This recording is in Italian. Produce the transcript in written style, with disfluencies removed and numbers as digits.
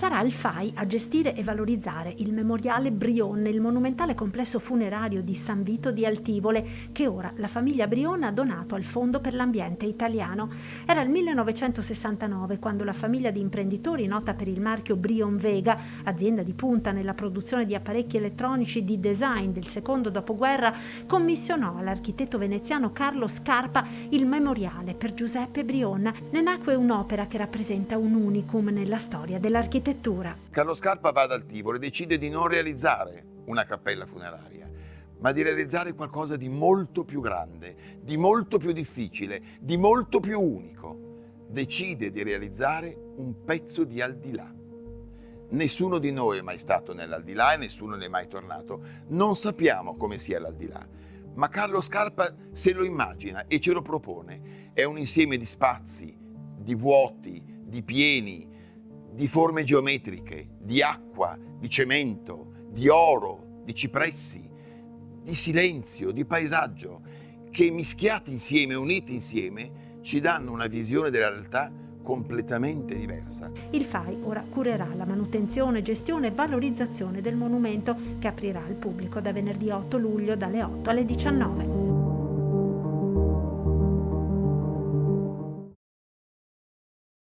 Sarà il FAI a gestire e valorizzare il memoriale Brion, il monumentale complesso funerario di San Vito di Altivole, che ora la famiglia Brion ha donato al Fondo per l'Ambiente Italiano. Era il 1969 quando la famiglia di imprenditori nota per il marchio Brion Vega, azienda di punta nella produzione di apparecchi elettronici di design del secondo dopoguerra, commissionò all'architetto veneziano Carlo Scarpa il memoriale per Giuseppe Brion. Ne nacque un'opera che rappresenta un unicum nella storia dell'architettura. Carlo Scarpa va ad Altivole e decide di non realizzare una cappella funeraria, ma di realizzare qualcosa di molto più grande, di molto più difficile, di molto più unico. Decide di realizzare un pezzo di Aldilà. Nessuno di noi è mai stato nell'Aldilà e nessuno ne è mai tornato. Non sappiamo come sia l'Aldilà, ma Carlo Scarpa se lo immagina e ce lo propone. È un insieme di spazi, di vuoti, di pieni, di forme geometriche, di acqua, di cemento, di oro, di cipressi, di silenzio, di paesaggio, che mischiati insieme, uniti insieme, ci danno una visione della realtà completamente diversa. Il FAI ora curerà la manutenzione, gestione e valorizzazione del monumento, che aprirà al pubblico da venerdì 8 luglio dalle 8 alle 19.